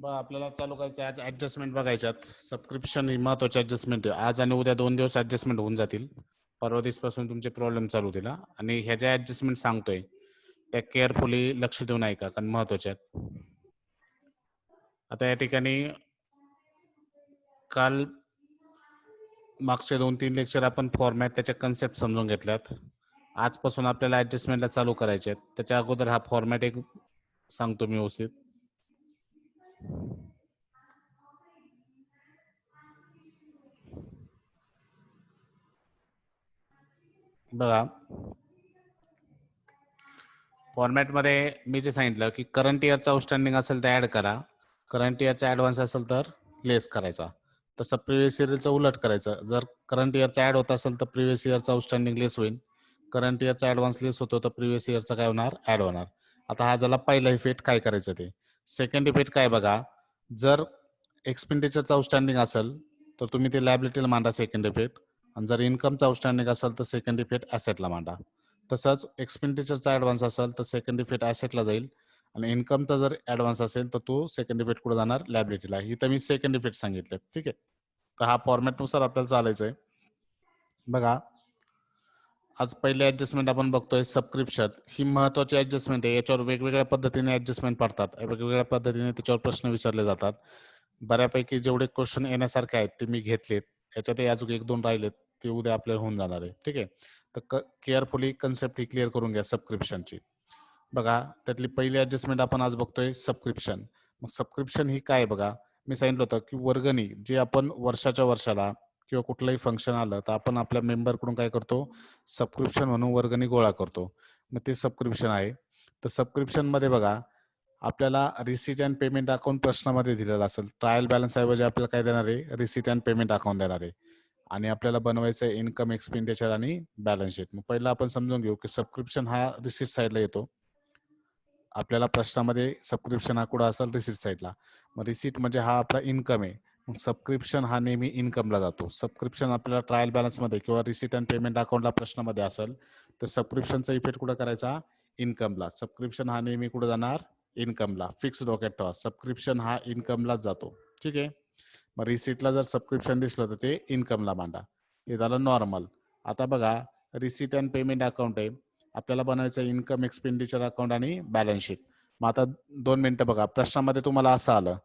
आपल्याला चालू करायचं आज ऍडजस्टमेंट बघायच्यात. सबस्क्रिप्शन ही महत्वाची ऍडजस्टमेंट आहे. आज आणि उद्या 2 दिवस ऍडजस्टमेंट होऊन जातील. परवा दिवसापासून तुमचे प्रॉब्लेम चालू होतील आणि ह्या ज्या ऍडजस्टमेंट सांगतोय त्या केअरफुली लक्ष देऊन ऐका, कारण महत्वाच्या आहेत. आता या ठिकाणी काल मागचे 2-3 लेक्चर आपण फॉर्मॅट त्याच्या कन्सेप्ट समजून घेतल्यात. आजपासून आपल्याला ऍडजस्टमेंटला चालू करायचे आहेत. त्याच्या अगोदर हा फॉर्मॅट एक सांगतो मी व्यवस्थित. बघा, फॉर्मॅटमध्ये मी जे सांगितलं की करंट इयरचा आउटस्टँडिंग असेल तर ऍड करा, करंट इयरचा ऍडव्हान्स असेल तर लेस करायचा. तसं प्रिव्हियस इयरचं उलट करायचं. जर करंट इयरचा ऍड होत असेल तर प्रिव्हियस इयरचा आउटस्टँडिंग लेस होईल. करंट इयरचा ऍडव्हान्स लेस होतो तर प्रिव्हियस इयरचा काय होणार, ऍड होणार. आता हा झाला पहिला इफेक्ट. काय करायचं ते. सेकंड इफेक्ट काय बघा, जर एक्सपेंडिचरचा आउटस्टँडिंग असेल तर तुम्ही ते लायबिलिटीला मांडा सेकंड इफेक्ट, आणि जर इन्कमचा आउटस्टँडिंग असेल तर सेकंड इफेक्ट ऍसेटला मांडा. तसंच एक्सपेंडिचरचा ऍडव्हान्स असेल तर सेकंड इफेक्ट ऍसेटला जाईल, आणि इन्कमचा जर ऍडव्हान्स असेल तर तो सेकंड इफेक्ट कुठे जाणार, लायबिलिटीला. इथं मी सेकंड इफेक्ट सांगितले. ठीक आहे, तर हा फॉर्मॅटनुसार आपल्याला चालायचं आहे. बघा, आज पहिले ऍडजस्टमेंट आपण बघतोय सबस्क्रिप्शन. ही महत्वाची ऍडजस्टमेंट आहे. याच्यावर वेगवेगळ्या पद्धतीने ऍडजस्टमेंट पडतात, वेगवेगळ्या पद्धतीने त्याच्यावर प्रश्न विचारले जातात. बऱ्यापैकी जेवढे क्वेश्चन येण्यासारखे आहेत ते मी घेतलेत. याच्यातही अजून 1-2 राहिलेत, ते उद्या आपल्याला होऊन जाणार आहे. ठीक आहे, तर केअरफुली कन्सेप्ट ही क्लिअर करून घ्या सबस्क्रिप्शनची. बघा, त्यातली पहिली ऍडजस्टमेंट आपण आज बघतोय सबस्क्रिप्शन. मग सबस्क्रिप्शन ही काय बघा, मी सांगितलं होतं की वर्गणी जे आपण वर्षाच्या वर्षाला किंवा कुठलंही फंक्शन आलं तर आपण आपल्या मेंबरकडून काय करतो, सबस्क्रिप्शन म्हणून वर्गणी गोळा करतो. मग ते सबस्क्रिप्शन आहे. तर सबस्क्रिप्शन मध्ये बघा, आपल्याला रिसीट अँड पेमेंट अकाउंट प्रश्नामध्ये दिलेला असेल. ट्रायल बॅलन्स ऐवजी आपल्याला काय देणार आहे, रिसीट अँड पेमेंट अकाउंट देणार आहे. आणि आपल्याला बनवायचं आहे इन्कम, एक्सपेंडिचर आणि बॅलन्स शीट. मग पहिला आपण समजून घेऊ की सबस्क्रिप्शन हा रिसीट साईडला येतो. आपल्याला प्रश्नामध्ये सबस्क्रिप्शन हा कुठं असेल, रिसीट साईडला. मग रिसीट म्हणजे हा आपला इन्कम आहे. मग सबस्क्रिप्शन हा नेहमी इन्कमला जातो. सबस्क्रिप्शन आपल्याला ट्रायल बॅलन्समध्ये किंवा रिसीट अँड पेमेंट अकाउंटला प्रश्नामध्ये असेल तर सबस्क्रिप्शनचा इफेक्ट कुठं करायचा, इन्कमला. सबस्क्रिप्शन हा नेहमी कुठं जाणार, इन्कमला. फिक्स डोक्यात ठेवा, सबस्क्रिप्शन हा इन्कमलाच जातो. ठीक आहे, मग रिसीटला जर सबस्क्रिप्शन दिसलं तर ते इन्कमला मांडा. हे झालं नॉर्मल. आता बघा, रिसीट अँड पेमेंट अकाउंट आहे, आपल्याला बनायचं इन्कम, एक्सपेंडिचर अकाउंट आणि बॅलन्स शीट. मग आता 2 मिनिटं बघा, प्रश्नामध्ये तुम्हाला असं आलं,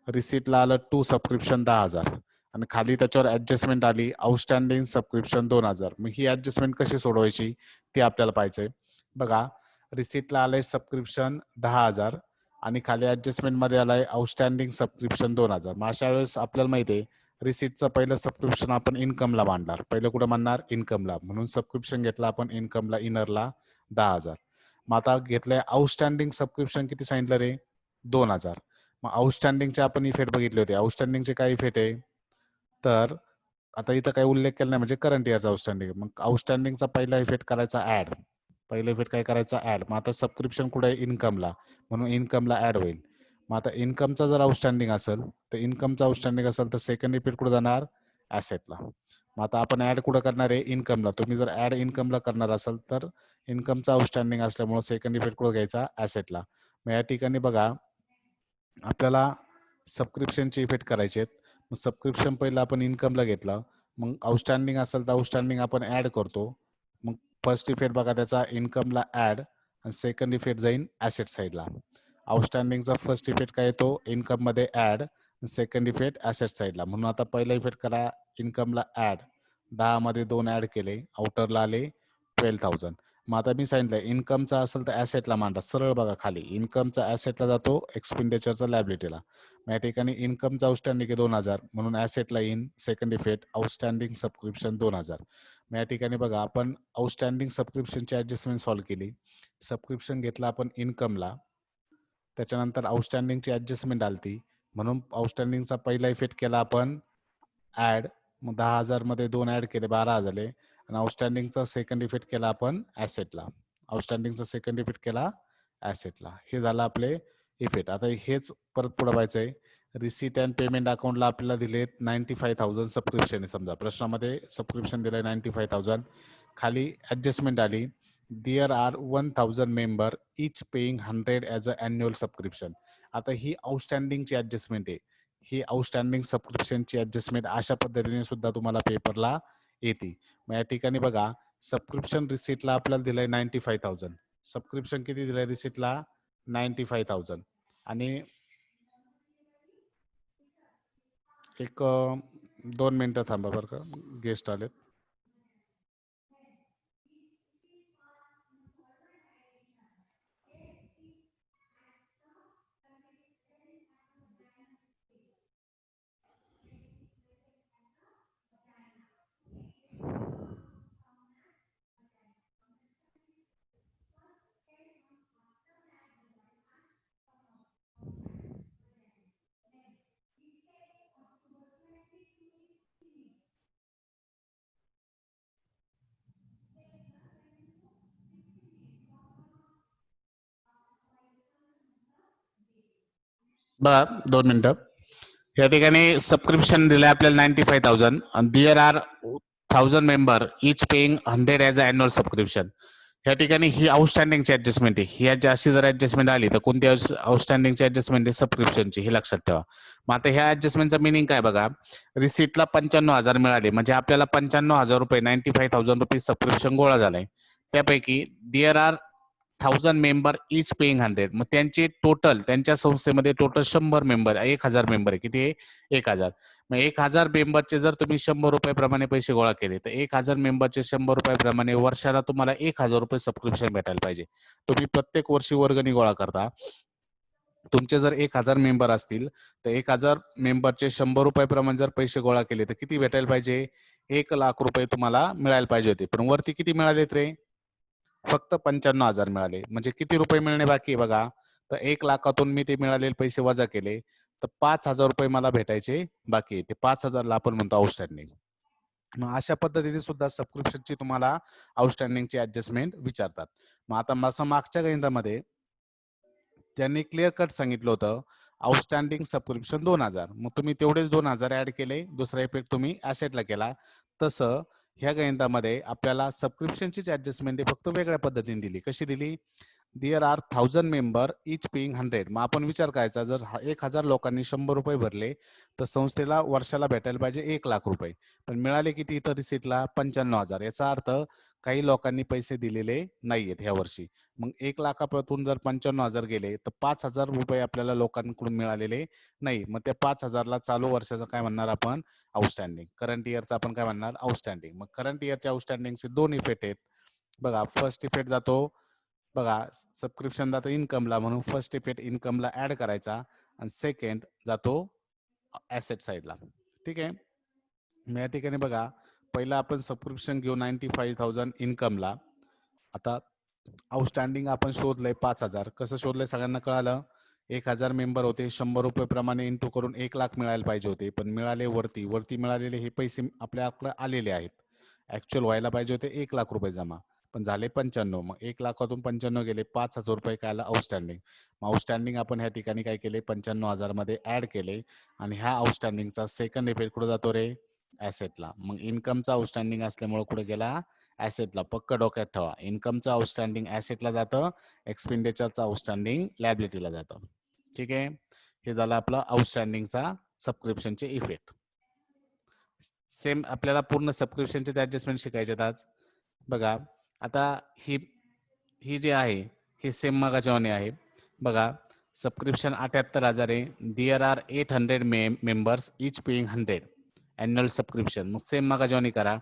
रिसीटला आलं टू सबस्क्रिप्शन 10,000 आणि खाली त्याच्यावर ऍडजस्टमेंट आली आउटस्टँडिंग सबस्क्रिप्शन 2,000. मग ही ऍडजस्टमेंट कशी सोडवायची ते आपल्याला पाहिजे. बघा, रिसीटला आलंय सबस्क्रिप्शन 10,000 आणि खाली ऍडजस्टमेंट मध्ये आलाय आउटस्टँडिंग सबस्क्रिप्शन 2,000. मग अशा वेळेस आपल्याला माहिती आहे रिसीटचं पहिलं सबस्क्रिप्शन आपण इन्कमला मांडणार. पहिलं कुठं मांडणार, इन्कमला. म्हणून सबस्क्रिप्शन घेतला आपण इन्कमला, इनरला 10,000. मग आता घेतलंय आउटस्टँडिंग सबस्क्रिप्शन, किती सांगितलं रे, 2,000. मग आउटस्टँडिंगचे आपण इफेक्ट बघितले होते. आउटस्टँडिंगचे काय इफेक्ट आहे, तर आता इथं काही उल्लेख केला नाही, म्हणजे करंट इयरचा आउटस्टँडिंग. मग आउटस्टँडिंगचा पहिला इफेक्ट करायचा ऍड. पहिला इफेक्ट काय करायचा, ऍड. मग आता सबस्क्रिप्शन कुठे आहे, इन्कमला, म्हणून इन्कमला ऍड होईल. मग आता इन्कमचा जर आउटस्टँडिंग असेल तर इन्कमचा आउटस्टँडिंग असेल तर सेकंड इफेक्ट कुठे जाणार, ऍसेटला. मग आता आपण ऍड कुठं करणार आहे, इन्कमला. तुम्ही जर ऍड इन्कमला करणार असाल तर इन्कमचा आउटस्टँडिंग असल्यामुळे सेकंड इफेक्ट कुठं घ्यायचा, ऍसेटला. मग या ठिकाणी बघा, आपल्याला सबस्क्रिप्शनचे इफेक्ट करायचे आहेत. मग सबस्क्रिप्शन पहिलं आपण इन्कमला घेतलं, मग आउटस्टँडिंग असेल तर आउटस्टँडिंग आपण ऍड करतो. मग फर्स्ट इफेक्ट बघा त्याचा, इन्कमला ऍड, आणि सेकंड इफेक्ट जाईल ऍसेट साईडला. आउटस्टँडिंगचा फर्स्ट इफेक्ट काय येतो, इन्कम मध्ये ऍड, सेकंड इफेक्ट ऍसेट साईडला. म्हणून आता पहिला इफेक्ट करा, इन्कमला ऍड, 10 मध्ये 2 ऍड केले, आउटरला आले 12,000. मग आता मी सांगितलं इन्कमचा असेल तर ऍसेटला मांडा. सरळ बघा, खाली इन्कमचा ऍसेटला जातो, एक्सपेंडिचरचा लायबिलिटीला. मग या ठिकाणी इन्कमचा आउटस्टँडिंग आहे 2,000 म्हणून ऍसेटला in, second effect outstanding subscription 2,000. मग या ठिकाणी बघा, आपण आउटस्टँडिंग सबस्क्रिप्शनची ऍडजस्टमेंट सॉल्व्ह केली. सबस्क्रिप्शन घेतला आपण इन्कमला, त्याच्यानंतर आउटस्टँडिंगची ऍडजस्टमेंट आलती, म्हणून आउटस्टँडिंगचा पहिला इफेक्ट केला आपण ऍड. मग 10,000 मध्ये 2 ऍड केले, 12,000 झाले. आणि आउटस्टँडिंगचा सेकंड इफेक्ट केला आपण ऍसेटला. आउटस्टँडिंगचा सेकंड इफेक्ट केला ऍसेटला. हे झालं आपले इफेक्ट. आता हेच परत पुढे व्हायचंय. रिसीट अँड पेमेंट अकाउंटला आपल्याला दिले 95,000 सबस्क्रिप्शन आहे. समजा प्रश्नामध्ये सबस्क्रिप्शन दिलंय 95,000, खाली ऍडजस्टमेंट आली there are 1000 member each paying 100 as a annual subscription. आता ही आउटस्टँडिंगची ॲडजस्टमेंट आहे. ही आउटस्टँडिंग सबस्क्रिप्शनची ॲडजस्टमेंट अशा पद्धतीने सुद्धा तुम्हाला पेपरला येते. मग या ठिकाणी बघा, सबस्क्रिप्शन रिसिटला आपल्याला दिलंय 95,000. सबस्क्रिप्शन किती दिलंय रिसिटला? 95,000. आणि एक 2 मिनिटं थांबा बरं का, गेस्ट आलेत. बघा 2 मिनिटं. या ठिकाणी सबस्क्रिप्शन दिलंय आपल्याला 95,000 आणि there are 1000 member each paying 100 as a annual subscription. या ठिकाणी ही आउटस्टँडिंगची ॲडजस्टमेंट आहे. ही जास्ती जर ॲडजस्टमेंट आली तर कोणती आउटस्टँडिंगची ॲडजस्टमेंट आहे? सबस्क्रिप्शनची. हे लक्षात ठेवा. मग आता ह्या ॲडजस्टमेंटचं मिनिंग काय बघा. रिसिटला 95,000 मिळाले म्हणजे आपल्याला 95,000 रुपये 95,000 रुपये सबस्क्रिप्शन गोळा झालंय. त्यापैकी there are 1000 member each paying 100. मग त्यांचे टोटल त्यांच्या संस्थेमध्ये टोटल 100 मेंबर 1000 मेंबर आहे. किती आहे? 1000. मग 1000 मेंबरचे जर तुम्ही 100 रुपये प्रमाणे पैसे गोळा केले तर 1000 मेंबरचे 100 रुपये प्रमाणे वर्षाला तुम्हाला 1000 रुपये सबस्क्रिप्शन भेटायला पाहिजे. तुम्ही प्रत्येक वर्षी वर्गणी गोळा करता. तुमचे जर 1000 मेंबर असतील तर 1000 मेंबरचे 100 रुपये प्रमाणे जर पैसे गोळा केले तर किती भेटायला पाहिजे? 1,00,000 रुपये तुम्हाला मिळायला पाहिजे होते. पण वरती किती मिळालेत रे? फक्त 95,000 मिळाले. म्हणजे किती रुपये मिळणे बाकी आहे बघा. तर 1,00,000तून मी ते मिळालेले पैसे वजा केले तर 5,000 रुपये मला भेटायचे बाकी आहे. ते 5,000 ला आपण म्हणतो आउटस्टँडिंग. मग अशा पद्धतीने सुद्धा सबस्क्रिप्शनची तुम्हाला आउटस्टँडिंगची ॲडजस्टमेंट विचारतात. मग आता असं मागच्या गणितामध्ये त्यांनी क्लिअर कट सांगितलं होतं आउटस्टँडिंग सबस्क्रिप्शन 2,000. मग तुम्ही तेवढेच 2,000 ऍड केले. दुसरा इफेक्ट तुम्ही ऍसेटला केला. तसं ह्या गणितामध्ये आपल्याला सबस्क्रिप्शनचीच ॲडजस्टमेंट फक्त वेगळ्या पद्धतीने दिली. कशी दिली? There are 1000 member each paying 100. मग आपण विचार करायचा जर 1000 लोकांनी 100 रुपये भरले तर संस्थेला वर्षाला भेटायला पाहिजे 1,00,000 रुपये. पण मिळाले किती इथं रिसिटला? 95,000. याचा अर्थ काही लोकांनी पैसे दिलेले नाहीयेत ह्या वर्षी. मग 1,00,000पासून जर 95,000 गेले तर 5,000 रुपये आपल्याला लोकांकडून मिळालेले नाही. मग त्या 5,000ला चालू वर्षाचं काय म्हणणार आपण? आउटस्टँडिंग. करंट इयरचं आपण काय म्हणणार? आउटस्टँडिंग. मग करंट इयरच्या आउटस्टँडिंगचे 2 इफेक्ट आहेत. बघा, फर्स्ट इफेक्ट जातो बघा सबस्क्रिप्शन जातं इन्कमला म्हणून फर्स्ट इफेक्ट इन्कमला ऍड करायचा आणि सेकंड जातो ऍसेट साईडला. ठीक आहे. मग या ठिकाणी बघा पहिला आपण सबस्क्रिप्शन घेऊ 95,000 इन्कमला. आता आउटस्टँडिंग आपण शोधलंय 5,000. कसं शोधलंय सगळ्यांना कळालं? 1,000 मेंबर होते 100 रुपये प्रमाणे इंटू करून 1,00,000 मिळायला पाहिजे होते. पण मिळाले वरती मिळालेले हे पैसे आपल्याकडे आलेले आहेत. ऍक्च्युअल व्हायला पाहिजे होते 1,00,000 रुपये जमा. पण झाले 95. मग 1,00,000तून 95 गेले 5,000 रुपये काय आलं? आउटस्टँडिंग. मग आउटस्टँडिंग आपण ह्या ठिकाणी काय केले? 95,000 मध्ये ऍड केले आणि ह्या आउटस्टँडिंगचा सेकंड इफेक्ट कुठे जातो रे? ऍसेटला. मग इन्कमचा आउटस्टँडिंग असल्यामुळे कुठे गेला? ऍसेटला. पक्क डोक्यात ठेवा. इन्कमचं आउटस्टँडिंग ऍसेटला जातं, एक्सपेंडिचरचं आउटस्टँडिंग लायबिलिटीला जातं. ठीक आहे. हे झालं आपलं आउटस्टँडिंगचा सबस्क्रिप्शनचे इफेक्ट. सेम आपल्याला पूर्ण सबस्क्रिप्शनचे ऍडजस्टमेंट शिकायचे आज. बघा आता ही ही जी आहे ही सेम मगाच्या वाणी आहे. बघा सबस्क्रिप्शन 78,000 आहे. There are 800 members each paying 100 annual subscription. मग सेम मगाच्या वाणी करा.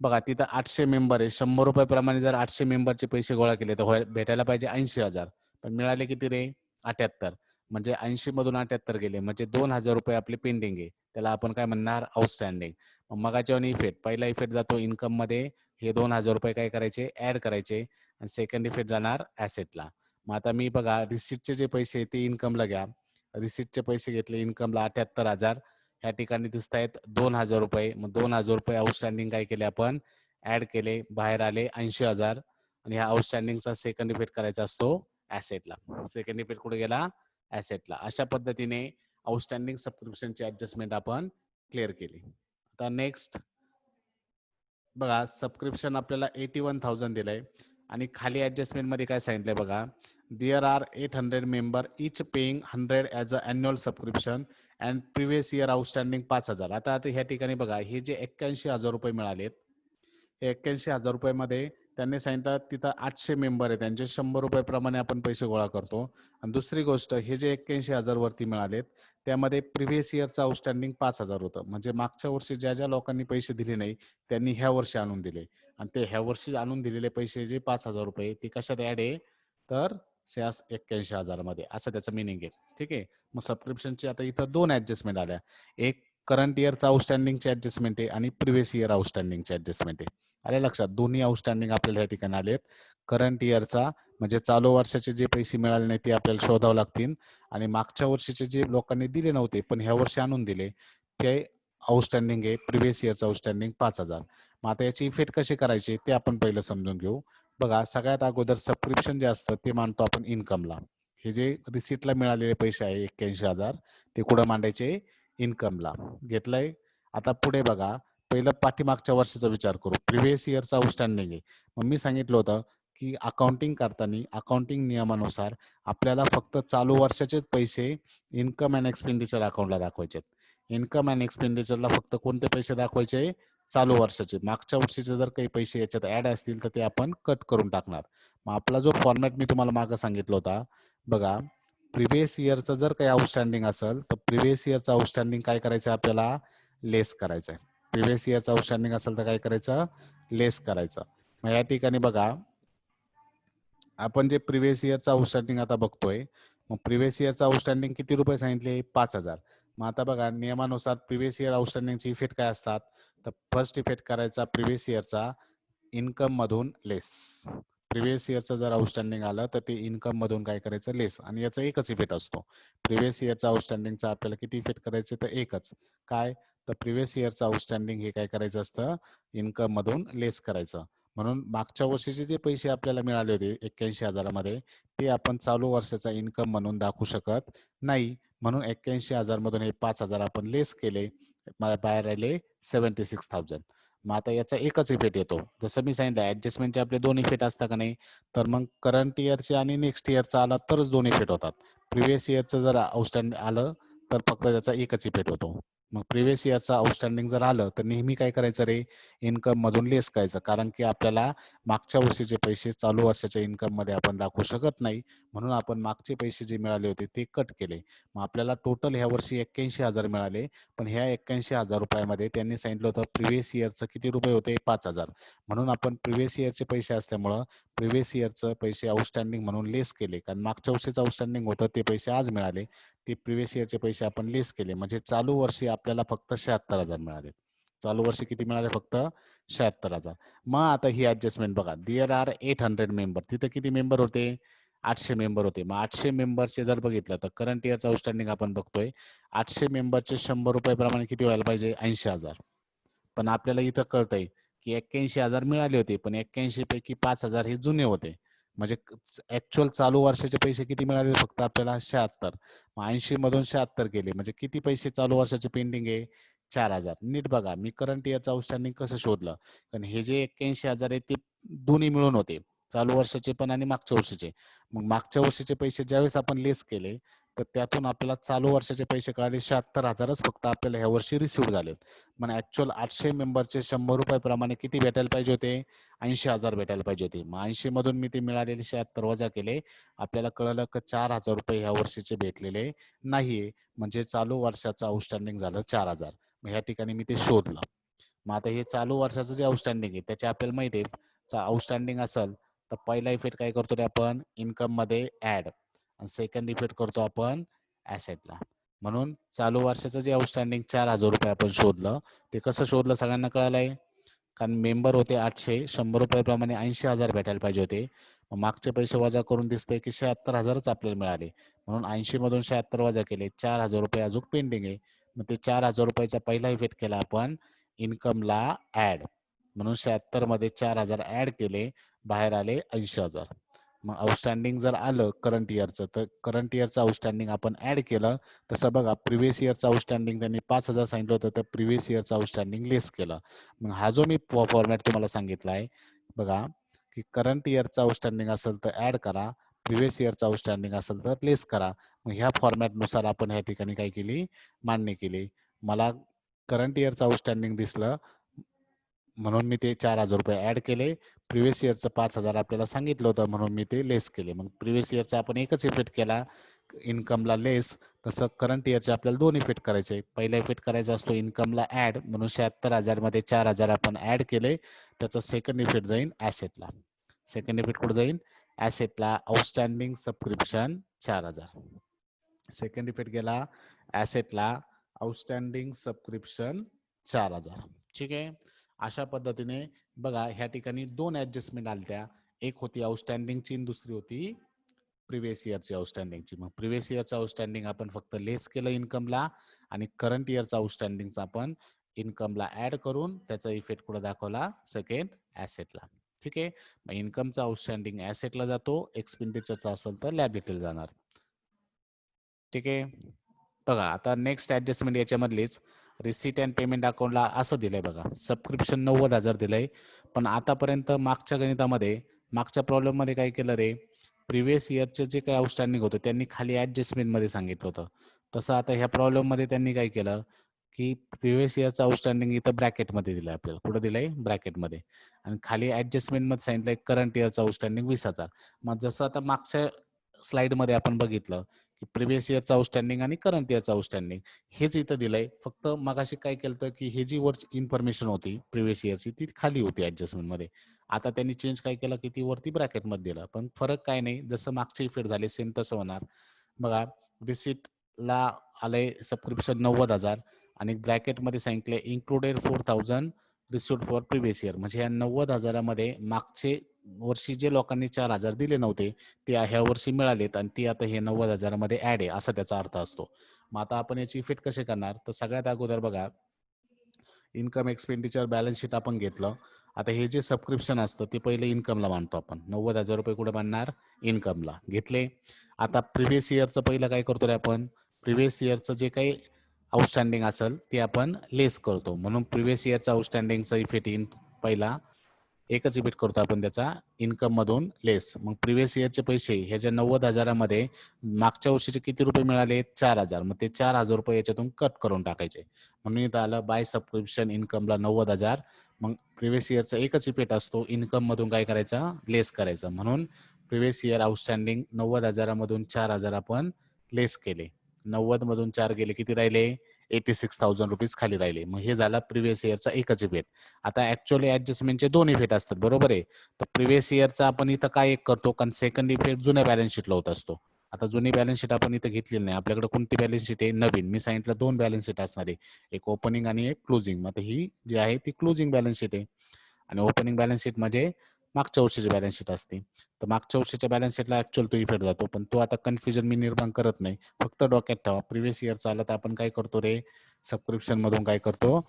बघा तिथं 800 मेंबर आहे. 100 रुपये प्रमाणे जर 800 मेंबरचे पैसे गोळा केले तर भेटायला पाहिजे 80,000. पण मिळाले किती रे? 78. म्हणजे 80 मधून 78 गेले म्हणजे 2,000 रुपये आपले पेंडिंग आहे. त्याला आपण काय म्हणणार? आउटस्टँडिंग. मग मगाच्या वाणी इफेक्ट पहिला इफेक्ट जातो इन्कम मध्ये. हे 2,000 रुपये काय करायचे? ऍड करायचे आणि सेकंड इफेक्ट जाणार ऍसेटला. मग आता मी बघा रिसिटचे जे पैसे ते इन्कमला घ्या. रिसिटचे पैसे घेतले इन्कमला 78,000. ह्या ठिकाणी दिसत आहेत 2,000 रुपये. मग 2,000 रुपये आउटस्टँडिंग काय केले आपण? ऍड केले. बाहेर आले 80,000 आणि ह्या आउटस्टँडिंगचा सेकंड इफेक्ट करायचा असतो ऍसेटला. सेकंड इफेक्ट कुठे गेला? ऍसेटला. अशा पद्धतीने आउटस्टँडिंग सबस्क्रिप्शनची ऍडजस्टमेंट आपण क्लिअर केली. आता नेक्स्ट बघा सबस्क्रिप्शन आपल्याला 81,000 दिलंय आणि खाली ऍडजस्टमेंट मध्ये काय सांगितलंय बघा, there are 800 member each paying 100 as a annual subscription and previous year outstanding 5,000. आता ह्या ठिकाणी बघा, हे जे 81,000 रुपये मिळालेत, 81,000 रुपयामध्ये त्यांनी सांगितलं तिथं 800 मेंबर आहे, त्यांचे 100 रुपये प्रमाणे आपण पैसे गोळा करतो. आणि दुसरी गोष्ट, हे जे 81,000 वरती मिळालेत त्यामध्ये प्रिव्हियस इयरचं आउटस्टँडिंग 5,000 होतं. म्हणजे मागच्या वर्षी ज्या ज्या लोकांनी पैसे दिले नाही त्यांनी ह्या वर्षी आणून दिले, आणि ते ह्या वर्षी आणून दिलेले पैसे जे 5,000 रुपये ते कशात ऍड आहे, तर 81,000 मध्ये, असं त्याचं मिनिंग आहे. ठीक आहे. मग सबस्क्रिप्शनची आता इथं दोन ऍडजस्टमेंट आल्या, एक करंट इयरचा आउटस्टँडिंगची ऍडजस्टमेंट आहे आणि प्रिव्हियस इयर आउटस्टँडिंगची ऍडजस्टमेंट आहे. आले लक्षात, दोन्ही आउटस्टँडिंग आपल्याला या ठिकाणी आलेत. करंट इयरचा म्हणजे चालू वर्षाचे जे पैसे मिळाले नाही ते आपल्याला शोधावं लागतील, आणि मागच्या वर्षीचे जे लोकांनी दिले नव्हते पण ह्या वर्षी आणून दिले ते आउटस्टँडिंग आहे, प्रिव्हियस इयरचं आउटस्टँडिंग 5,000. मग आता याची इफेक्ट कशी करायची ते आपण पहिलं समजून घेऊ. बघा, सगळ्यात अगोदर सबस्क्रिप्शन जे असतं ते मानतो आपण इन्कमला. हे जे रिसिटला मिळालेले पैसे आहे 81,000 ते कुठं मांडायचे, इन्कमला. घेतलंय. आता पुढे बघा, पहिलं पाठीमागच्या वर्षाचा विचार करू. प्रिव्हियस इयरचा आउटस्टँडिंग आहे. मग मी सांगितलं होतं की अकाउंटिंग करताना अकाउंटिंग नियमानुसार आपल्याला फक्त चालू वर्षाचेच पैसे इन्कम अँड एक्सपेंडिचर अकाउंटला दाखवायचे. इन्कम अँड एक्सपेंडिचरला फक्त कोणते पैसे दाखवायचे, चालू वर्षाचे. मागच्या वर्षीचे जर काही पैसे याच्यात ऍड असतील तर ते आपण कट करून टाकणार. मग आपला जो फॉर्मॅट मी तुम्हाला मागं सांगितलं होता बघा, प्रिव्हियस इयरचं जर काही आउटस्टँडिंग असेल तर प्रिव्हियस इयरचं आउटस्टँडिंग काय करायचं, आपल्याला लेस करायचं आहे. प्रिव्हियस इयरचं आउटस्टँडिंग असेल तर काय करायचं, लेस करायचं. मग या ठिकाणी बघा, आपण जे प्रिव्हियस इयरचं आउटस्टँडिंग आता बघतोय, मग प्रिव्हियस इयरचं आउटस्टँडिंग किती रुपये सांगितले, 5,000. मग आता बघा, नियमानुसार प्रिव्हियस इयर आउटस्टँडिंगचे इफेक्ट काय असतात, तर फर्स्ट इफेक्ट करायचा प्रिव्हियस इयरचा इन्कम मधून लेस. प्रिव्हियस इयरचं जर आउटस्टँडिंग आलं तर ते इन्कम मधून काय करायचं, लेस. आणि याचा एकच इफेक्ट असतो. प्रिव्हियस इयरचा आउटस्टँडिंगचा आपल्याला किती इफेक्ट करायचे, तर एकच. काय, तर प्रिव्हियस इयरचं आउटस्टँडिंग हे काय करायचं असतं, इन्कम मधून लेस करायचं. म्हणून मागच्या वर्षीचे जे पैसे आपल्याला मिळाले होते 81,000 मध्ये, ते आपण चालू वर्षाचा इन्कम म्हणून दाखवू शकत नाही. म्हणून 81,000 मधून हे 5,000 आपण लेस केले, बाहेर राहिले 76,000. मग आता याचा एकच इफेक्ट येतो. जसं मी सांगितलं, ऍडजस्टमेंटचे आपले दोन इफेक्ट असतात का नाही, तर मग करंट इयरचे आणि नेक्स्ट इयरचा आला तरच दोन इफेक्ट होतात. प्रिव्हियस इयरचं जर आउटस्टँडिंग आलं तर फक्त त्याचा एकच इफेक्ट होतो. मग प्रिव्हियस इयरचं आउटस्टँडिंग जर आलं तर नेहमी काय करायचं रे, इन्कम मधून लेस करायचं. कारण की आपल्याला मागच्या वर्षीचे पैसे चालू वर्षाच्या इन्कम मध्ये आपण दाखवू शकत नाही, म्हणून आपण मागचे पैसे जे मिळाले होते ते कट केले. मग आपल्याला टोटल ह्या वर्षी 81,000 मिळाले, पण ह्या 81,000 रुपयामध्ये त्यांनी सांगितलं होतं प्रिव्हियस इयरचं किती रुपये होते, 5,000. म्हणून आपण प्रिव्हियस इयरचे पैसे असल्यामुळं प्रिव्हियस इयरचं पैसे आउटस्टँडिंग म्हणून लेस केले. कारण मागच्या वर्षीचं आउटस्टँडिंग होतं ते पैसे आज मिळाले, ते प्रिव्हियस इयरचे पैसे आपण लेस केले. म्हणजे चालू वर्षी आपल्याला फक्त 76,000 मिळाले. चालू वर्षी किती मिळाले, फक्त 76,000. मग आता ही ऍडजस्टमेंट बघा, देअर आर 800 मेंबर, तिथे किती मेंबर होते, 800 मेंबर होते. मग 800 मेंबरचे जर बघितलं तर करंट इयरचं आउटस्टँडिंग आपण बघतोय, 800 मेंबरचे 100 रुपये प्रमाणे किती व्हायला पाहिजे, 80,000. पण आपल्याला इथं कळतंय की 81,000 मिळाले होते, पण 81 पैकी 5,000 हे जुने होते. म्हणजे ऍक्च्युअल चालू वर्षाचे पैसे किती मिळाले, फक्त आपल्याला 76. मग 80 मधून 76 गेले, म्हणजे किती पैसे चालू वर्षाचे पेंडिंग आहे, 4,000. नीट बघा, मी करंट इयरचं आउटस्टँडिंग कसं शोधलं, कारण हे जे 81,000 आहे ते दोन्ही मिळून होते, चालू वर्षाचे पण आणि मागच्या वर्षीचे. मग मागच्या वर्षीचे पैसे ज्यावेळेस आपण लेस केले तर त्यातून आपल्याला चालू वर्षाचे पैसे कळाले, 76,000च फक्त आपल्याला ह्या वर्षी रिसिव्ह झालेत. पण ऍक्च्युअल 800 मेंबरचे 100 रुपये प्रमाणे किती भेटायला पाहिजे होते, 80,000 भेटायला पाहिजे होते. मग 80 मधून मी ते मिळालेले 76 वजा केले, आपल्याला कळलं की 4,000 रुपये ह्या वर्षीचे भेटलेले नाहीये. म्हणजे चालू वर्षाचं आउटस्टँडिंग झालं 4,000. मग ह्या ठिकाणी मी ते शोधलं. मग आता हे चालू वर्षाचं जे आउटस्टँडिंग आहे त्याचे आपल्याला माहिती आहे, आउटस्टँडिंग असेल तर पहिला इफेक्ट काय करतो रे आपण, इन्कम मध्ये ऍड, आणि सेकंड इफेक्ट करतो आपण ऍसेटला. म्हणून चालू वर्षाचं जे आउटस्टँडिंग 4,000 रुपये आपण शोधलं, ते कसं शोधलं सगळ्यांना कळालंय. कारण मेंबर होते 800, 100 रुपये प्रमाणे 80,000 भेटायला पाहिजे होते. मग मागचे पैसे वजा करून दिसतंय की 76,000च आपल्याला मिळाले. म्हणून 80 मधून 76 वजा केले, 4,000 रुपये अजून पेंडिंग आहे. मग ते 4,000 रुपयाचा पहिला इफेक्ट केला आपण इन्कमला ऍड, म्हणून 76 मध्ये 4,000 ऍड केले, बाहेर आले 80,000. मग आउटस्टँडिंग जर आलं करंट इयरचं, तर करंट इयरचं आउटस्टँडिंग आपण ऍड केलं. तसं बघा, प्रिव्हियस इयरचं आउटस्टँडिंग त्यांनी 5,000 सांगितलं होतं, तर प्रिव्हियस इयरचं आउटस्टँडिंग लेस केलं. मग हा जो मी फॉर्मॅट तुम्हाला सांगितला आहे बघा, की करंट इयरचा आउटस्टँडिंग असेल तर ऍड करा, प्रिव्हियस इयरचा आउटस्टँडिंग असेल तर लेस करा. मग ह्या फॉर्मॅटनुसार आपण ह्या ठिकाणी काय केली, मांडणी केली. मला करंट इयरचं आउटस्टँडिंग दिसलं म्हणून मी ते 4,000 रुपये ऍड केले. प्रिव्हियस इयरचं 5,000 आपल्याला सांगितलं होतं म्हणून मी ते लेस केले. मग प्रिव्हियस इयरचा आपण एकच इफेक्ट केला इन्कमला लेस, तसं करंट इयरचे आपल्याला दोन इफेक्ट करायचे. पहिला इफेक्ट करायचा असतो इन्कमला ऍड, म्हणून 76,000 मध्ये 4,000 आपण ऍड केले. त्याचा सेकंड इफेक्ट जाईल ऍसेटला. सेकंड इफेक्ट कुठे जाईल, ऍसेटला. Outstanding subscription 4,000. सेकंड इफेक्ट गेला ऍसेटला, आउटस्टँडिंग सबस्क्रिप्शन 4,000. ठीक आहे. अशा पद्धतीने बघा ह्या ठिकाणी दोन ऍडजस्टमेंट आल्या. एक होती आउटस्टँडिंगची आणि दुसरी होती प्रिव्हियस इयरची आउटस्टँडिंगची. मग प्रिव्हियस इयरचं आउटस्टँडिंग आपण फक्त लेस केलं इन्कमला, आणि करंट इयरचा आउटस्टँडिंगचा आपण इन्कमला ऍड करून त्याचा इफेक्ट कुठे दाखवला, सेकंड ऍसेटला. ठीक आहे. मग इन्कमचा आउटस्टँडिंग ऍसेटला जातो, एक्सपेंडिचरचा असेल तर लॅबिलिटीला जाणार. ठीक आहे. बघा आता नेक्स्ट ऍडजस्टमेंट याच्यामधलीच रिसीट अँड पेमेंट अकाउंटला असं दिलंय बघा, सबस्क्रिप्शन 90,000 दिलंय. पण आतापर्यंत मागच्या गणितामध्ये, मागच्या प्रॉब्लेम मध्ये काय केलं रे, प्रिव्हियस इयरचे जे काही आउटस्टँडिंग होतं त्यांनी खाली ऍडजस्टमेंट मध्ये सांगितलं होतं. तसं आता ह्या प्रॉब्लेम मध्ये त्यांनी काय केलं की प्रिव्हियस इयरचं आउटस्टँडिंग इथं ब्रॅकेटमध्ये दिलंय आपल्याला. कुठं दिलंय, ब्रॅकेटमध्ये. आणि खाली ऍडजस्टमेंट मध्ये सांगितलंय करंट इयरचं आउटस्टँडिंग 20,000. मग जसं आता मागच्या स्लाइड मध्ये आपण बघितलं की प्रिव्हियस इयरचं आउटस्टँडिंग आणि करंट इयरचं आउटस्टँडिंग हेच इथं दिलंय. फक्त मगाशी काय केलं की हे जी वर इन्फॉर्मेशन होती प्रिव्हियस इयरची ती खाली होती ऍडजस्टमेंट मध्ये. आता त्यांनी चेंज काय केलं की ती वरती ब्रॅकेटमध्ये दिलं. पण फरक काय नाही, जसं मागचे इफेक्ट झाले सेम तसं होणार. बघा रिसिटला आलंय सबस्क्रिप्शन 90,000 आणि ब्रॅकेटमध्ये सांगितले included 4,000 receipt for previous year. म्हणजे या 90,000मध्ये मागचे वर्षी जे लोकांनी 4,000 दिले नव्हते ते ह्या वर्षी मिळालेत आणि ती आता हे 90,000मध्ये ऍड आहे, असा त्याचा अर्थ असतो. मग आता आपण याची इफेक्ट कसे करणार, तर सगळ्यात अगोदर बघा इन्कम एक्सपेंडिचर बॅलन्स शीट आपण घेतलं. आता हे जे सबस्क्रिप्शन असतं ते पहिले इन्कमला मानतो आपण. 90,000 रुपये कुठे मानणार, इन्कमला घेतले. आता प्रिव्हियस इयरचं पहिलं काय करतो रे आपण, प्रिव्हियस इयरचं जे काही आउटस्टँडिंग असेल ते आपण लेस करतो. म्हणून प्रिव्हियस इयरचा आउटस्टँडिंगचा इफेक्ट येईन पहिला, एकच इफेक्ट करतो आपण त्याचा, इन्कम मधून लेस. मग प्रिव्हियस इयरचे पैसे ह्या ज्या 90,000मध्ये मागच्या वर्षीचे किती रुपये मिळाले, 4,000. मग ते 4,000 रुपये याच्यातून कट करून टाकायचे. म्हणून इथं आलं बाय सबस्क्रिप्शन इन्कमला 90,000. मग प्रिव्हियस इयरचा एकच इफेक्ट असतो, इन्कम मधून काय करायचा, लेस करायचा. म्हणून प्रिव्हियस इयर आउटस्टँडिंग 90,000मधून 4,000 आपण लेस केले. 90 मधून 4 गेले, किती राहिले, 86,000 रुपीज खाली राहिले. मग हे झाला प्रिव्हियस इयरचा एकच इफेक्ट. आता ऍक्च्युअली ऍडजस्टमेंटचे दोन इफेक्ट असतात, बरोबर आहे. तर प्रिव्हियस इयरचा आपण इथं काय एक करतो, कारण सेकंड इफेक्ट जुन्या बॅलन्स शीटला होत असतो. आता जुनी बॅलन्स शीट आपण इथं घेतलेली नाही, आपल्याकडे कोणती बॅलन्स शीट आहे, नवीन. मी सांगितलं दोन बॅलन्स शीट असणार आहे, एक ओपनिंग आणि एक क्लोजिंग. मग ही जी आहे ती क्लोजिंग बॅलन्स शीट आहे आणि ओपनिंग बॅलन्स शीट म्हणजे मागच्या वर्षीची बॅलन्स शीट असते. तर मागच्या वर्षीच्या बॅलन्स शीटला ऍक्च्युअल तो इफेक्ट जातो, पण तो आता कन्फ्युजन मी निर्माण करत नाही. फक्त डोक्यात ठेवा, प्रिव्हियस इयरचा आला तर आपण काय करतो रे, सबस्क्रिप्शन मधून काय करतो,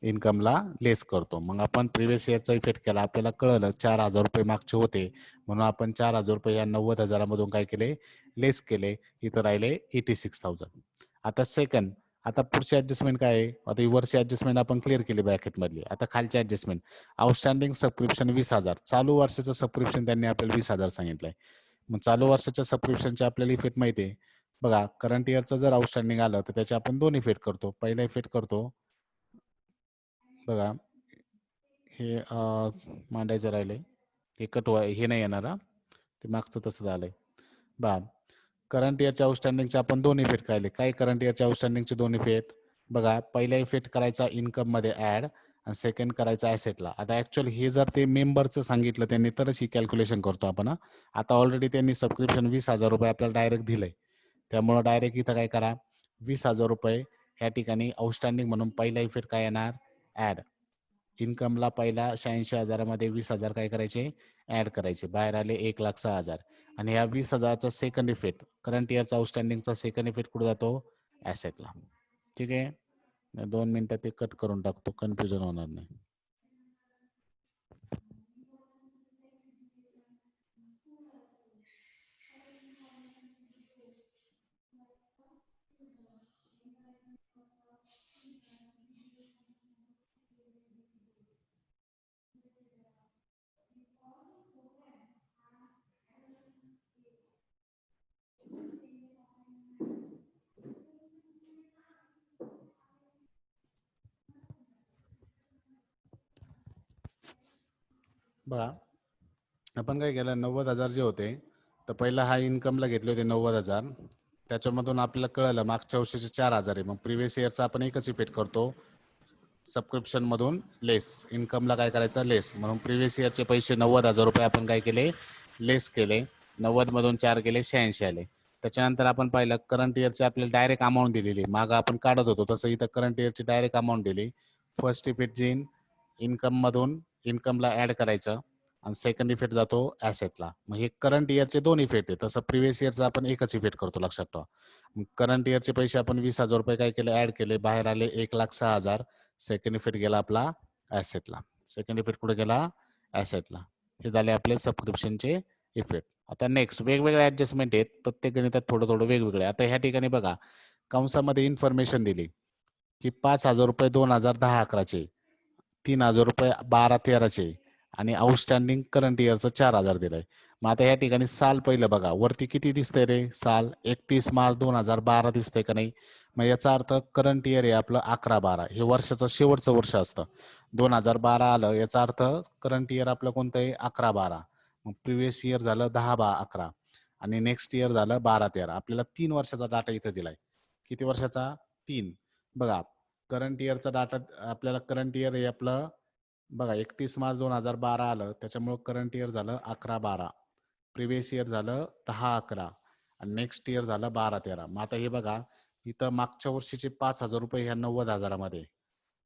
इन्कमला लेस करतो. मग आपण प्रिव्हियस इयरचा इफेक्ट केला, आपल्याला कळलं 4,000 रुपये मागचे होते, म्हणून आपण 4,000 रुपये या 90,000मधून काय केले, लेस केले. इथं राहिले 86,000. आता सेकंड, आता पुढची ऍडजस्टमेंट काय आहे, आता ही वरची ऍडजस्टमेंट आपण क्लिअर केली ब्रॅकेटमधली. आता खालची ऍडजस्टमेंट, आउटस्टँडिंग सबस्क्रिप्शन 20,000. चालू वर्षाचं सबस्क्रिप्शन त्यांनी आपल्याला 20,000 सांगितलंय. मग चालू वर्षाच्या सबस्क्रिप्शनचे आपल्याला इफेक्ट माहिती आहे. बघा करंट इयरचं जर आउटस्टँडिंग आलं तर त्याचे आपण दोन इफेक्ट करतो. पहिला इफेक्ट करतो बघा, हे मांडायचं राहिले, हे हे नाही येणार हा, ते मागचं तसं झालंय. बा करंट इयरच्या आउटस्टँडिंगचे आपण दोन इफेक्ट काढले. काय करंट इयरच्या आउटस्टँडिंगचे दोन इफेक्ट, बघा पहिला इफेक्ट करायचा इन्कम मध्ये ऍड आणि सेकंड करायचा ऍसेटला. आता ऍक्च्युअली हे जर ते मेंबरचं सांगितलं त्यांनी तरच ही कॅल्क्युलेशन करतो आपण. आता ऑलरेडी त्यांनी सबस्क्रिप्शन 20,000 रुपये आपल्याला डायरेक्ट दिलंय, त्यामुळं डायरेक्ट इथं काय करा, 20,000 रुपये ह्या ठिकाणी आउटस्टँडिंग म्हणून पहिला इफेक्ट काय येणार, ऍड. इन्कमला पहिला 86,000मध्ये 20,000 काय करायचे, ऍड करायचे. बाहेर आले 1,06,000. आणि ह्या 20,000चा सेकंड इफेक्ट, करंट इयरचा आउटस्टँडिंगचा सेकंड इफेक्ट कुठे जातो, ऍसेटला. ठीक आहे. 2 मिनिटात ते कट करून टाकतो, कन्फ्युजन होणार नाही. बघा आपण काय केलं 90,000 जे होते तर पहिला हा इन्कमला घेतले होते 90,000 त्याच्यामधून आपल्याला कळलं मागच्या वर्षीचे 4,000 आहे मग प्रिव्हियस इयरचा आपण एकच इफेक्ट करतो सबस्क्रिप्शन मधून लेस इन्कमला काय करायचं लेस म्हणून प्रिव्हियस इयरचे पैसे 90,000 रुपये आपण काय केले लेस केले 90 मधून 4 गेले 86 आले त्याच्यानंतर आपण पाहिलं करंट इयरची आपल्याला डायरेक्ट अमाऊंट दिलेली मागं आपण काढत होतो तसं इथं करंट इयरची डायरेक्ट अमाऊंट दिली फर्स्ट इफेक्ट जी इन्कम मधून इन्कमला ऍड करायचं आणि सेकंड इफेक्ट जातो ऍसेटला मग हे करंट इयरचे दोन इफेक्ट आहे तसं प्रिव्हियस इयरचा आपण एकच इफेक्ट करतो लक्षात ठेवा करंट इयरचे पैसे आपण 20,000 रुपये काय केले ऍड केले बाहेर आले 1,06,000 सेकंड इफेक्ट गेला आपला ऍसेटला सेकंड इफेक्ट कुठे गेला ऍसेटला हे झाले आपले सबस्क्रिप्शनचे इफेक्ट आता नेक्स्ट वेगवेगळे ऍडजस्टमेंट आहेत प्रत्येक गणितात थोडं थोडं वेगवेगळे आता ह्या ठिकाणी बघा कंसामध्ये इन्फॉर्मेशन दिली की 5,000 रुपये 2010-11चे 3,000 रुपये 12-13चे आणि आउटस्टँडिंग करंट इयरचं 4,000 दिलंय मग आता या ठिकाणी साल पहिलं बघा वरती किती दिसतंय रे साल 31 मार्च 2012 दिसतंय का नाही मग याचा अर्थ करंट इयर आहे आपलं 11-12 हे वर्षाचं शेवटचं वर्ष असतं 2012 आलं याचा अर्थ करंट इयर आपलं कोणतं आहे 11-12 मग प्रिव्हियस इयर झालं 10-11 आणि नेक्स्ट इयर झालं 12-13 आपल्याला 3 वर्षाचा डाटा इथं दिलाय किती वर्षाचा 3 बघा करंट इयरचा डाटा आपल्याला करंट इयर आहे आपलं बघा 31 मार्च 2012 आलं त्याच्यामुळे करंट इयर झालं 11-12 प्रिव्हियस इयर झालं 10-11 आणि नेक्स्ट इयर झालं 12-13 मग आता हे बघा इथं मागच्या वर्षीचे 5,000 रुपये ह्या 90,000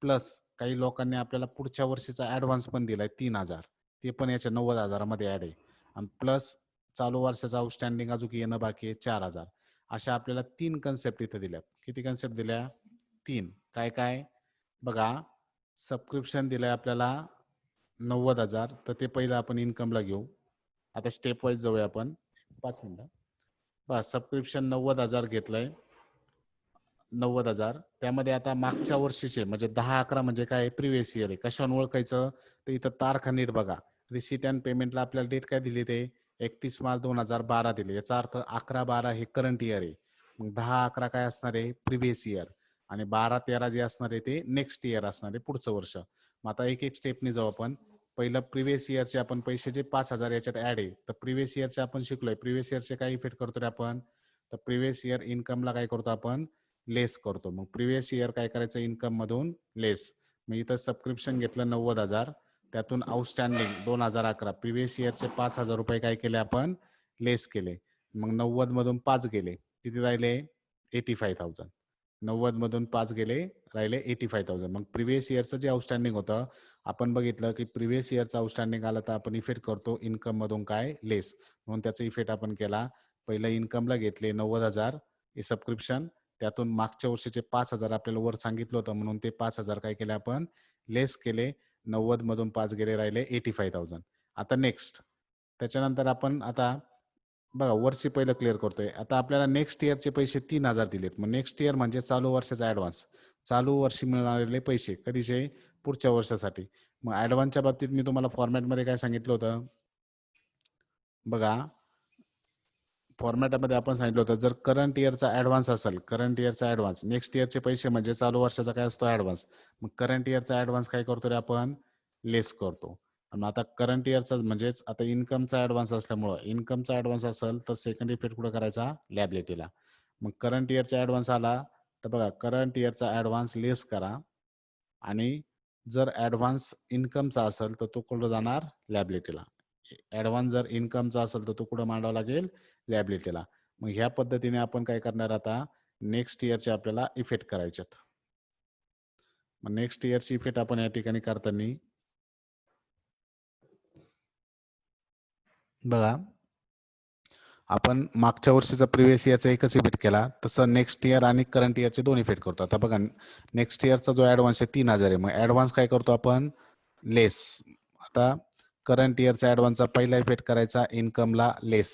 प्लस काही लोकांनी आपल्याला पुढच्या वर्षीचा ऍडव्हान्स पण दिलाय 3,000 ते पण याच्या 90,000 ऍड आहे आणि प्लस चालू वर्षाचा आउटस्टँडिंग अजून येणं बाकी आहे 4,000 अशा आपल्याला 3 कन्सेप्ट इथं दिल्या किती कन्सेप्ट दिल्या 3 काय काय बघा सबस्क्रिप्शन दिलंय आपल्याला 90,000 तर ते पहिलं आपण इन्कमला घेऊ आता स्टेप वाईज जाऊया आपण 5 मिनिटं बस सबस्क्रिप्शन 90,000 घेतलंय 90,000 त्यामध्ये आता मागच्या वर्षीचे म्हणजे 10-11 म्हणजे काय प्रिव्हियस इयर आहे कशाने ओळखायचं तर इथं तारखा नीट बघा रिसिट अँड पेमेंटला आपल्याला डेट काय दिली ते 31 मार्च 2012 दिली याचा अर्थ 11-12 हे करंट इयर आहे मग 10-11 काय असणार आहे प्रिव्हियस इयर आणि 12-13 जे असणार आहे ते नेक्स्ट इयर असणार आहे पुढचं वर्ष मग आता एक एक स्टेपने जाऊ आपण पहिलं प्रिव्हियस इयरचे आपण पैसे जे 5,000 याच्यात ऍड आहे तर प्रिव्हियस इयरचे आपण शिकलोय प्रिव्हियस इयरचे काय इफेक्ट करतो रे आपण तर प्रिव्हियस इयर इन्कमला काय करतो आपण लेस करतो मग प्रिव्हियस इयर काय करायचं इन्कम मधून लेस मग इथं सबस्क्रिप्शन घेतलं 90,000 त्यातून आउटस्टँडिंग 2011 प्रिव्हियस इयरचे 5,000 रुपये काय केले आपण लेस केले मग 90 मधून 5 गेले किती राहिले 85,000 90 मधून 5 गेले राहिले 85,000 मग प्रिव्हियस इयरचं जे आउटस्टँडिंग होतं आपण बघितलं की प्रिव्हियस इयरचं आउटस्टँडिंग आलं तर आपण इफेक्ट करतो इन्कम मधून काय लेस म्हणून त्याचा इफेक्ट आपण केला पहिलं इन्कमला घेतले 90,000 हे सबस्क्रिप्शन त्यातून मागच्या वर्षीचे 5,000 आपल्याला वर सांगितलं होतं म्हणून ते 5,000 काय केले आपण लेस केले 90 मधून 5 गेले राहिले 85,000 आता नेक्स्ट त्याच्यानंतर आपण आता बघा वर्षी पहिलं क्लिअर करतोय आता आपल्याला नेक्स्ट इयरचे पैसे 3,000 दिलेत मग नेक्स्ट इयर म्हणजे चालू वर्षाचा ऍडव्हान्स चालू वर्षी मिळणारे पैसे कधीचे पुढच्या वर्षासाठी मग ऍडव्हान्सच्या बाबतीत मी तुम्हाला फॉर्मॅटमध्ये काय सांगितलं होतं बघा फॉर्मॅटमध्ये आपण सांगितलं होतं जर करंट इयरचा ऍडव्हान्स असेल करंट इयरचा ऍडव्हान्स नेक्स्ट इयरचे पैसे म्हणजे चालू वर्षाचा काय असतो ऍडव्हान्स मग करंट इयरचा ऍडव्हान्स काय करतो रे आपण लेस करतो आणि आता करंट इयरचा म्हणजेच आता इन्कमचा ऍडव्हान्स असल्यामुळं इन्कमचा ऍडव्हान्स असेल तर सेकंड इफेक्ट कुठं करायचा लॅबिलिटीला मग करंट इयरचा ऍडव्हान्स आला तर बघा करंट इयरचा ऍडव्हान्स लेस करा आणि जर ऍडव्हान्स इन्कमचा असेल तर तो कुठं जाणार लॅबिलिटीला ऍडव्हान्स जर इन्कमचा असेल तर तो कुठं मांडावा लागेल लॅबिलिटीला मग ह्या पद्धतीने आपण काय करणार आता नेक्स्ट इयरचे आपल्याला इफेक्ट करायच्यात मग नेक्स्ट इयरची इफेक्ट आपण या ठिकाणी करताना बघा आपण मागच्या वर्षीचा प्रिव्हियस इयरचा एकच इफेक्ट केला तसं नेक्स्ट इयर आणि करंट इयरचे दोन इफेक्ट करतो आता बघा नेक्स्ट इयरचा जो ऍडव्हान्स आहे 3,000 आहे मग ऍडव्हान्स काय करतो आपण लेस आता करंट इयरचा ऍडव्हान्सचा पहिला इफेक्ट करायचा इन्कमला लेस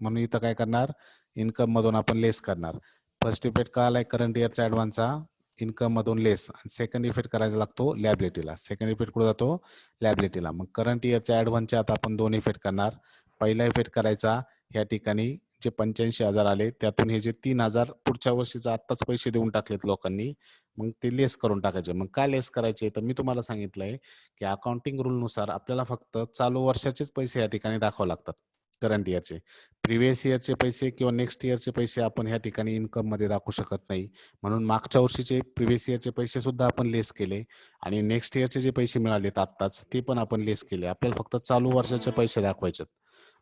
म्हणून इथं काय करणार इन्कम मधून आपण लेस करणार फर्स्ट इफेक्ट कळालाय करंट इयरचा ऍडव्हान्सचा इन्कम मधून लेस आणि सेकंड इफेक्ट करायला लागतो लॅबिलिटीला सेकंड इफेक्ट कुठे जातो लॅबिलिटीला मग करंट इयरच्या ऍडव्हान्सचे आता आपण दोन इफेक्ट करणार पहिला इफेक्ट करायचा या ठिकाणी जे 85,000 आले त्यातून हे जे 3,000 पुढच्या वर्षीचे आत्ताच पैसे देऊन टाकलेत लोकांनी, मग ते लेस करून टाकायचे. मग का लेस करायचे? तर मी तुम्हाला सांगितलंय की अकाउंटिंग रूलनुसार आपल्याला फक्त चालू वर्षाचेच पैसे या ठिकाणी दाखवावे लागतात, करंट इयरचे. प्रिव्हियस इयरचे पैसे किंवा नेक्स्ट इयरचे पैसे आपण ह्या ठिकाणी इन्कममध्ये दाखवू शकत नाही. म्हणून मागच्या वर्षीचे प्रिव्हियस इयरचे पैसे सुद्धा आपण लेस केले आणि नेक्स्ट इयरचे जे पैसे मिळालेत आत्ताच ते पण आपण लेस केले. आपल्याला फक्त चालू वर्षाचे पैसे दाखवायचे.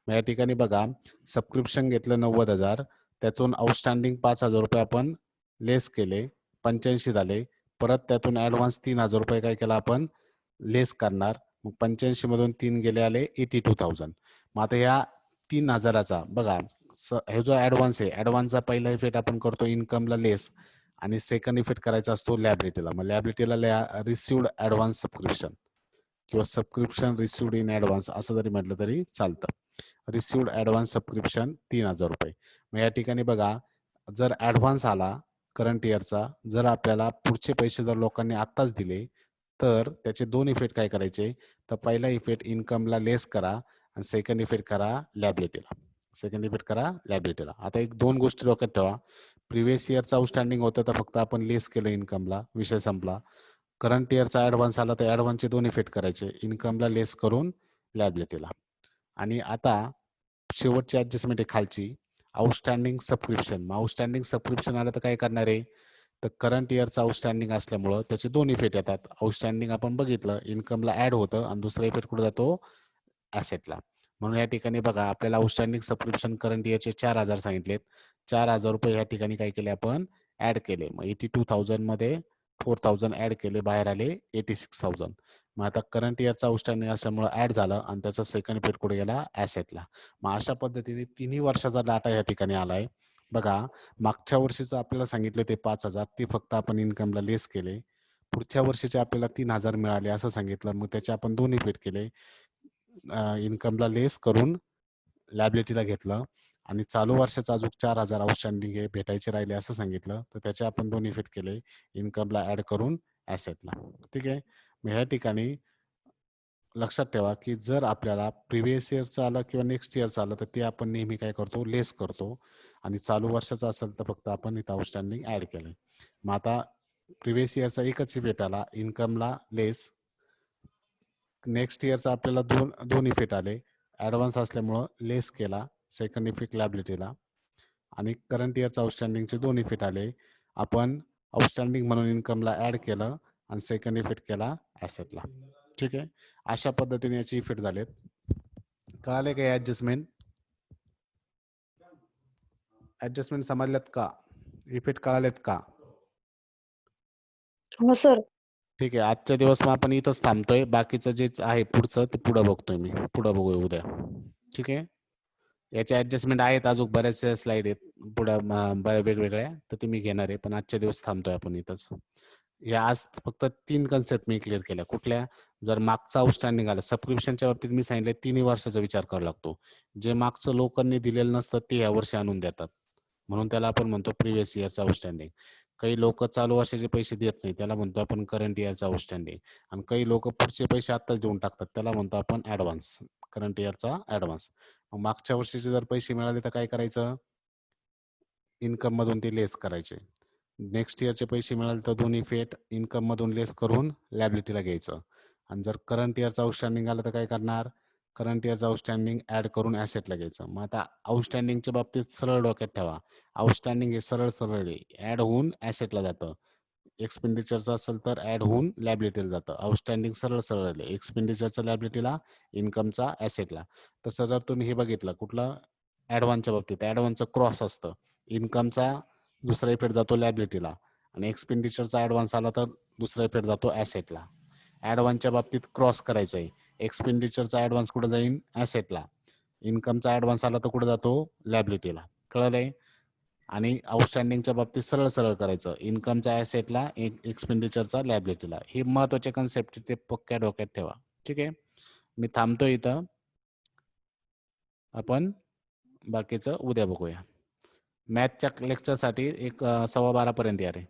मग या ठिकाणी बघा, सबस्क्रिप्शन घेतलं 90,000, त्यातून आउटस्टँडिंग 5,000 रुपये आपण लेस केले, 85 झाले. परत त्यातून ॲडव्हान्स 3,000 रुपये काय केला आपण लेस करणार. मग 85 मधून 3 गेले आले 82,000. मग आता या 3,000चा बघा, हे जो ॲडव्हान्स आहे, ॲडव्हान्सचा पहिला इफेक्ट आपण करतो इन्कमला लेस आणि सेकंड इफेक्ट करायचा असतो लॅबिलिटीला. मग लॅबिलिटीला रिसिव्ड ॲडव्हान्स सबस्क्रिप्शन किंवा सबस्क्रिप्शन रिसिव्ड इन ॲडव्हान्स असं जरी म्हटलं तरी चालतं. रिसिव्ड ॲडव्हान्स सबस्क्रिप्शन 3,000 रुपये. मग या ठिकाणी बघा, जर ॲडव्हान्स आला करंट इयरचा, जर आपल्याला पुढचे पैसे जर लोकांनी आत्ताच दिले तर त्याचे 2 इफेक्ट काय करायचे? तर पहिला इफेक्ट इन्कमला लेस करा आणि सेकंड इफेक्ट करा लॅबिलिटीला. सेकंड इफेक्ट करा लॅबिलिटीला. आता एक 2 गोष्टी डोक्यात ठेवा. प्रिव्हियस इयरचं आउटस्टँडिंग होतं तर फक्त आपण लेस केलं इन्कमला, विषय संपला. करंट इयरचा ॲडव्हान्स आला तर ॲडव्हान्सचे 2 इफेक्ट करायचे, इन्कमला लेस करून लॅबिलिटीला. आणि आता शेवटची ॲडजस्टमेंट आहे खालची, आउटस्टँडिंग सबस्क्रिप्शन. मग आउटस्टँडिंग सबस्क्रिप्शन आलं तर काय करणार आहे? तर करंट इयरचं आउटस्टँडिंग असल्यामुळं त्याचे 2 इफेक्ट येतात. आउटस्टँडिंग आपण बघितलं इन्कमला ॲड होतं आणि दुसरा इफेक्ट कुठे जातो? ॲसेटला. म्हणून या ठिकाणी बघा, आपल्याला आउटस्टँडिंग सबस्क्रिप्शन करंट इयरचे 4,000 सांगितलेत. 4,000 रुपये या ठिकाणी काय केले आपण? ॲड केले. मग 82,000 मध्ये 4,000 ॲड केले, बाहेर आले 86,000. मग आता करंट इयरचा आउटस्टँडिंग असल्यामुळे ॲड झालं आणि त्याचा सेकंड इफेक्ट कुठे गेला? ॲसेटला. मग अशा पद्धतीने तिन्ही वर्षाचा डाटा या ठिकाणी आलाय. बघा, मागच्या वर्षीचं आपल्याला सांगितलं ते 5,000 ते फक्त आपण इन्कमला लेस केले. पुढच्या वर्षीचे आपल्याला 3,000 मिळाले असं सांगितलं. मग त्याचे आपण 2 इफेक्ट केले. इन्कमला लेस करून लॅबिलिटीला घेतलं आणि चालू वर्षाचा अजून 4,000 आउटस्टँडिंग हे भेटायचे राहिले असं सांगितलं. तर त्याचे आपण 2 इफेक्ट केले, इन्कमला ॲड करून ॲसेटला. ठीक आहे. मग ह्या ठिकाणी लक्षात ठेवा की जर आपल्याला प्रिव्हियस इयरचं आलं किंवा नेक्स्ट इयरचं आलं तर ते आपण नेहमी काय करतो? लेस करतो आणि चालू वर्षाचं असेल तर फक्त आपण इथं आउटस्टँडिंग ॲड केलं. मग आता प्रिव्हियस इयरचा एकच इफेक्ट आला, इन्कमला लेस. नेक्स्ट इयरचा आपल्याला दोन इफेक्ट आले. ॲडव्हान्स असल्यामुळं लेस केला, सेकंड इफेक्ट लॅबिलिटीला. आणि करंट इयरचा आउटस्टँडिंगचे 2 इफेक्ट आले. आपण आउटस्टँडिंग म्हणून इन्कमला ॲड केलं आणि सेकंड इफेक्ट केला ॲसेटला. ठीक आहे. अशा पद्धतीने याचे इफेक्ट झालेत. कळाले का ॲडजस्टमेंट? ॲडजस्टमेंट समजल्यात का? इफेक्ट कळालेत का? हो सर. ठीक आहे. आजच्या दिवस मग आपण इथंच थांबतोय. बाकीचं जे आहे पुढचं ते पुढं बघतोय मी. पुढं बघूया उद्या. ठीक आहे. याचे ॲडजस्टमेंट आहेत, अजून बऱ्याचशा स्लाईड आहेत पुढं वेगवेगळ्या, तर ते मी घेणार आहे. पण आजच्या दिवस थांबतोय आपण इथंच. या आज फक्त 3 कन्सेप्ट मी क्लिअर केल्या. कुठल्या? जर मागचं आउटस्टँडिंग आलं, सबस्क्रिप्शनच्या बाबतीत मी सांगितलं 3 वर्षाचा विचार करावा लागतो. जे मागचं लोकांनी दिलेलं नसतं ते या वर्षी आणून देतात. म्हणून त्याला आपण म्हणतो प्रिव्हियस इयरचं आउटस्टँडिंग. काही लोक चालू वर्षाचे पैसे देत नाही, त्याला म्हणतो आपण करंट इयरचं आउटस्टँडिंग. आणि काही लोक पुढचे पैसे आत्ताच देऊन टाकतात, त्याला म्हणतो आपण ॲडव्हान्स, करंट इयरचा ॲडव्हान्स. मग मागच्या वर्षीचे जर पैसे मिळाले तर काय करायचं? इन्कम मधून ते लेस करायचे. नेक्स्ट इयरचे पैसे मिळाले तर 2 इफेक्ट इन्कम मधून लेस करून लॅबिलिटीला घ्यायचं. आणि जर करंट इयरचं आउटस्टँडिंग आलं तर काय करणार? करंट इयरचं आउटस्टँडिंग ॲड करून ॲसेटला घ्यायचं. मग आता आउटस्टँडिंगच्या बाबतीत सरळ डोक्यात ठेवा, आउटस्टँडिंग हे सरळ सरळ आहे, ॲड होऊन ॲसेटला जातं. एक्सपेंडिचरचं असेल तर ॲड होऊन लॅबिलिटीला जातं. आउटस्टँडिंग सरळ सरळ आहे, एक्सपेंडिचरचं लॅबिलिटीला, इन्कमचा ॲसेटला. तसं जर तुम्ही हे बघितलं कुठलं? ॲडव्हान्सच्या बाबतीत ॲडव्हान्सचं क्रॉस असतं. इन्कमचा दुसरा इफेक्ट जातो लॅबिलिटीला आणि एक्सपेंडिचरचा ॲडव्हान्स आला तर दुसरा इफेक्ट जातो ॲसेटला. ॲडव्हान्सच्या बाबतीत क्रॉस करायचं आहे. एक्सपेंडिचरचा ॲडव्हान्स कुठं जाईल? ॲसेटला. इन्कमचा ॲडव्हान्स आला तर कुठं जातो? लॅबिलिटीला. कळलंय? आणि आउटस्टँडिंगच्या बाबतीत सरळ सरळ करायचं, इन्कमचा ॲसेटला, एक्सपेंडिचरचा लॅबिलिटीला. हे महत्त्वाचे कन्सेप्ट ते पक्क्या डोक्यात ठेवा. ठीक आहे. मी थांबतो इथं. आपण बाकीचं उद्या बघूया. मॅथच्या लेक्चरसाठी एक 12:15 पर्यंत या रे.